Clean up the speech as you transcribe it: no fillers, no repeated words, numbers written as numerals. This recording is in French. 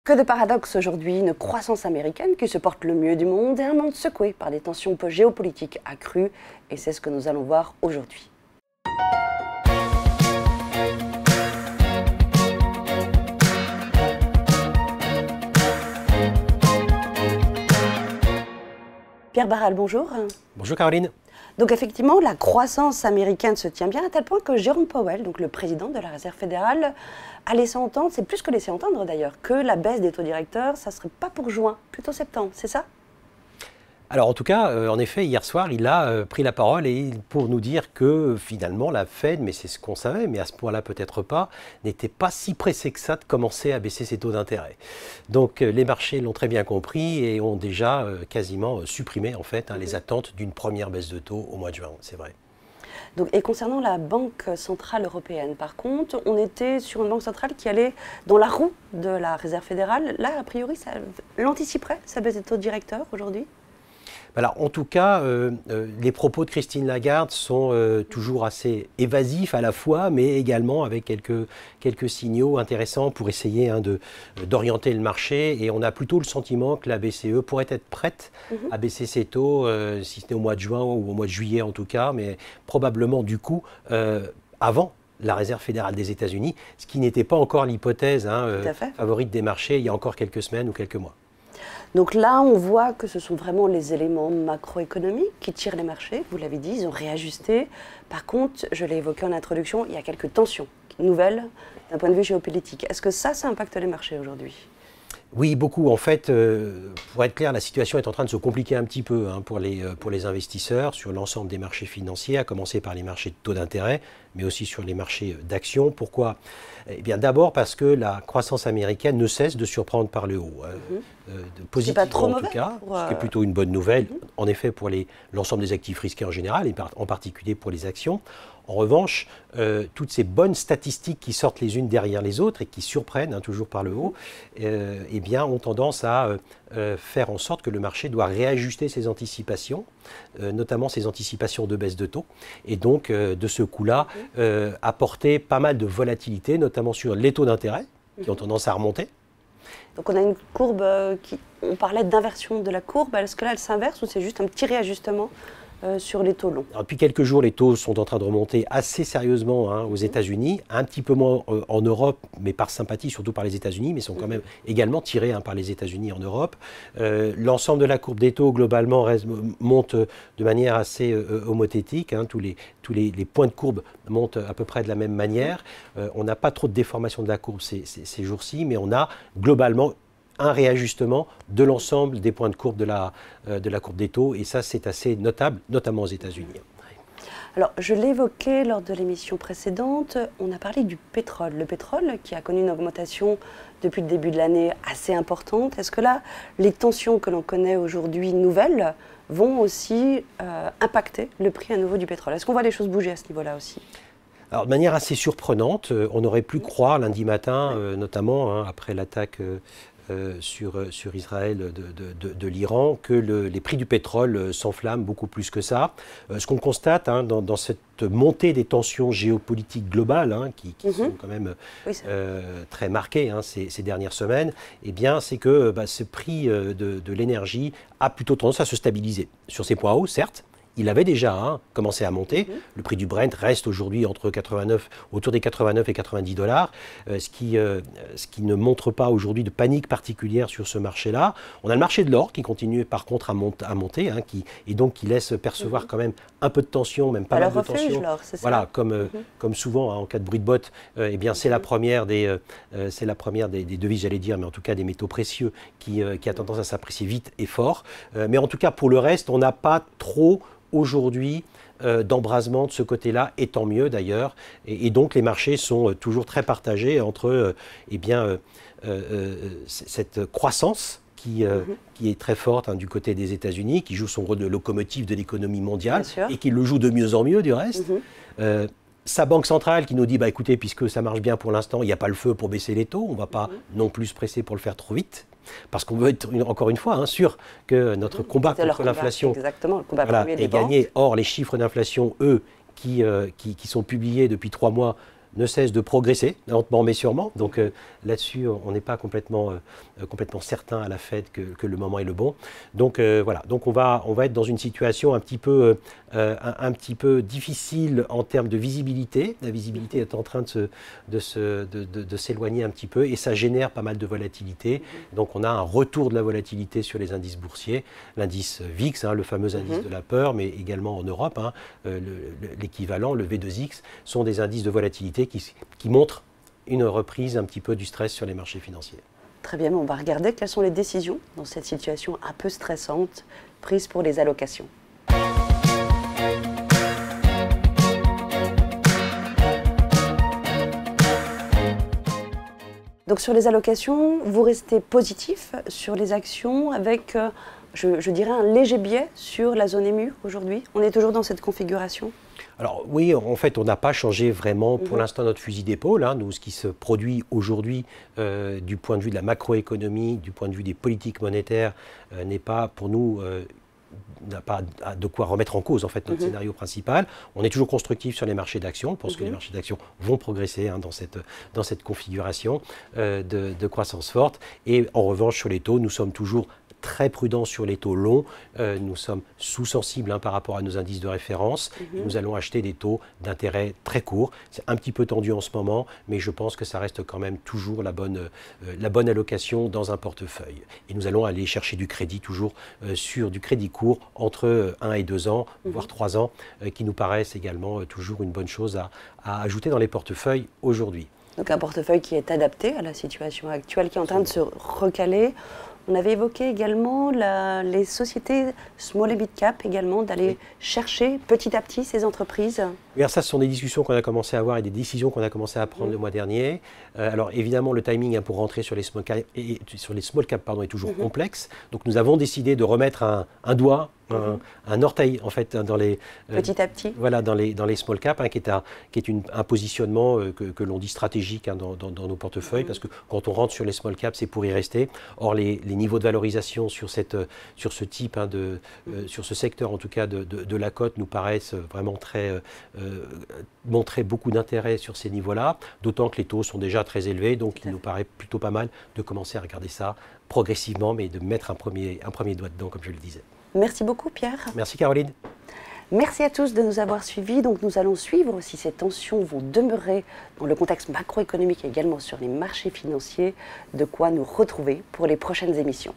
Que de paradoxes aujourd'hui, une croissance américaine qui se porte le mieux du monde et un monde secoué par des tensions géopolitiques accrues. Et c'est ce que nous allons voir aujourd'hui. Pierre Barral, bonjour. Bonjour Caroline. Donc effectivement, la croissance américaine se tient bien à tel point que Jérôme Powell, donc le président de la Réserve fédérale, a laissé entendre, c'est plus que laissé entendre d'ailleurs, que la baisse des taux directeurs, ça ne serait pas pour juin, plutôt septembre, c'est ça ? Alors en tout cas, en effet, hier soir, il a pris la parole et pour nous dire que finalement la Fed, mais c'est ce qu'on savait, mais à ce point-là peut-être pas, n'était pas si pressée que ça de commencer à baisser ses taux d'intérêt. Donc les marchés l'ont très bien compris et ont déjà quasiment supprimé en fait les attentes d'une première baisse de taux au mois de juin, c'est vrai. Donc, et concernant la Banque centrale européenne, par contre, on était sur une banque centrale qui allait dans la roue de la Réserve fédérale. Là, a priori, ça l'anticiperait, sa baisse des taux directeurs aujourd'hui ? Alors, en tout cas, les propos de Christine Lagarde sont toujours assez évasifs à la fois, mais également avec quelques signaux intéressants pour essayer d'orienter le marché. Et on a plutôt le sentiment que la BCE pourrait être prête à baisser ses taux, si ce n'est au mois de juin ou au mois de juillet en tout cas, mais probablement du coup avant la Réserve fédérale des États-Unis, ce qui n'était pas encore l'hypothèse favorite des marchés il y a encore quelques semaines ou quelques mois. Donc là, on voit que ce sont vraiment les éléments macroéconomiques qui tirent les marchés. Vous l'avez dit, ils ont réajusté. Par contre, je l'ai évoqué en introduction, il y a quelques tensions nouvelles d'un point de vue géopolitique. Est-ce que ça impacte les marchés aujourd'hui ? Oui, beaucoup. En fait, pour être clair, la situation est en train de se compliquer un petit peu pour les investisseurs sur l'ensemble des marchés financiers, à commencer par les marchés de taux d'intérêt, mais aussi sur les marchés d'actions. Pourquoi ? Eh bien, d'abord parce que la croissance américaine ne cesse de surprendre par le haut. Positivement, pas trop en tout cas, ce qui est plutôt une bonne nouvelle, en effet, pour l'ensemble des actifs risqués en général, et en particulier pour les actions. En revanche, toutes ces bonnes statistiques qui sortent les unes derrière les autres et qui surprennent toujours par le haut, eh bien, ont tendance à faire en sorte que le marché doit réajuster ses anticipations, notamment ses anticipations de baisse de taux, et donc de ce coup-là, apporter pas mal de volatilité, notamment sur les taux d'intérêt, qui ont tendance à remonter. Donc on a une courbe on parlait d'inversion de la courbe, est-ce que là elle s'inverse ou c'est juste un petit réajustement sur les taux longs? Alors, depuis quelques jours, les taux sont en train de remonter assez sérieusement aux États-Unis, un petit peu moins en Europe, mais par sympathie, surtout par les États-Unis, mais sont quand même également tirés par les États-Unis en Europe. L'ensemble de la courbe des taux, globalement, monte de manière assez homothétique. Tous les points de courbe montent à peu près de la même manière. On n'a pas trop de déformation de la courbe ces jours-ci, mais on a globalement un réajustement de l'ensemble des points de courbe de la courbe des taux. Et ça, c'est assez notable, notamment aux États-Unis. Alors, je l'évoquais lors de l'émission précédente, on a parlé du pétrole. Le pétrole qui a connu une augmentation depuis le début de l'année assez importante. Est-ce que là, les tensions que l'on connaît aujourd'hui nouvelles vont aussi impacter le prix à nouveau du pétrole? Est-ce qu'on voit les choses bouger à ce niveau-là aussi? Alors, de manière assez surprenante, on aurait pu croire lundi matin, notamment après l'attaque sur Israël de l'Iran, que les prix du pétrole s'enflamment beaucoup plus que ça. Ce qu'on constate dans cette montée des tensions géopolitiques globales, qui sont quand même très marquées ces dernières semaines, eh bien, c'est que ce prix de l'énergie a plutôt tendance à se stabiliser. Sur ces points hauts, certes, il avait déjà commencé à monter. Le prix du Brent reste aujourd'hui autour des 89 et 90 $, ce qui ne montre pas aujourd'hui de panique particulière sur ce marché-là. On a le marché de l'or qui continue par contre à monter, et donc qui laisse percevoir quand même un peu de tension, même pas mal de tension. Voilà, comme souvent en cas de bruit de botte, eh bien c'est la première des devises, j'allais dire, mais en tout cas des métaux précieux qui a tendance à s'apprécier vite et fort. Mais en tout cas pour le reste, on n'a pas trop aujourd'hui d'embrasement de ce côté-là, et tant mieux d'ailleurs. Et donc les marchés sont toujours très partagés entre cette croissance qui est très forte du côté des États-Unis, qui joue son rôle de locomotive de l'économie mondiale et qui le joue de mieux en mieux du reste. Sa banque centrale qui nous dit, écoutez, puisque ça marche bien pour l'instant, il n'y a pas le feu pour baisser les taux, on ne va pas non plus se presser pour le faire trop vite. Parce qu'on veut être, encore une fois, sûr que notre combat contre l'inflation est gagné. Or, les chiffres d'inflation, eux, qui sont publiés depuis 3 mois, ne cesse de progresser, lentement mais sûrement. Donc là-dessus, on n'est pas complètement certain à la Fed que le moment est le bon. Donc voilà, donc on va être dans une situation un petit peu difficile en termes de visibilité. La visibilité est en train de s'éloigner un petit peu et ça génère pas mal de volatilité. Donc on a un retour de la volatilité sur les indices boursiers. L'indice VIX, le fameux indice de la peur, mais également en Europe, l'équivalent, le V2X, sont des indices de volatilité qui montrent une reprise un petit peu du stress sur les marchés financiers. Très bien, on va regarder quelles sont les décisions dans cette situation un peu stressante prises pour les allocations. Donc sur les allocations, vous restez positif sur les actions avec, je dirais, un léger biais sur la zone émue aujourd'hui. On est toujours dans cette configuration? Alors oui, en fait, on n'a pas changé vraiment pour l'instant notre fusil d'épaule. Nous, ce qui se produit aujourd'hui du point de vue de la macroéconomie, du point de vue des politiques monétaires, n'est pas pour nous... n'a pas de quoi remettre en cause en fait notre scénario principal. On est toujours constructif sur les marchés d'actions. On pense que les marchés d'actions vont progresser dans cette configuration de croissance forte. Et en revanche, sur les taux, nous sommes toujours très prudents sur les taux longs. Nous sommes sous-sensibles par rapport à nos indices de référence. Nous allons acheter des taux d'intérêt très courts. C'est un petit peu tendu en ce moment, mais je pense que ça reste quand même toujours la bonne allocation dans un portefeuille. Et nous allons aller chercher du crédit toujours sur du crédit court entre 1 et 2 ans, voire 3 ans, qui nous paraissent également toujours une bonne chose à ajouter dans les portefeuilles aujourd'hui. Donc un portefeuille qui est adapté à la situation actuelle, qui est en train de se recaler. On avait évoqué également les sociétés small et mid cap également, d'aller chercher petit à petit ces entreprises. Ça, ce sont des discussions qu'on a commencé à avoir et des décisions qu'on a commencé à prendre le mois dernier. Alors évidemment, le timing pour rentrer sur les small cap, est toujours complexe. Donc nous avons décidé de remettre un doigt, un orteil en fait dans les petit à petit. Voilà, dans les small cap, qui est un positionnement que l'on dit stratégique dans nos portefeuilles, parce que quand on rentre sur les small cap, c'est pour y rester. Or les niveaux de valorisation sur ce type sur ce secteur en tout cas de la cote nous paraissent vraiment montrer beaucoup d'intérêt sur ces niveaux-là, d'autant que les taux sont déjà très élevés, donc il nous paraît plutôt pas mal de commencer à regarder ça progressivement, mais de mettre un premier doigt dedans, comme je le disais. Merci beaucoup Pierre. Merci Caroline. Merci à tous de nous avoir suivis. Donc nous allons suivre si ces tensions vont demeurer dans le contexte macroéconomique et également sur les marchés financiers, de quoi nous retrouver pour les prochaines émissions.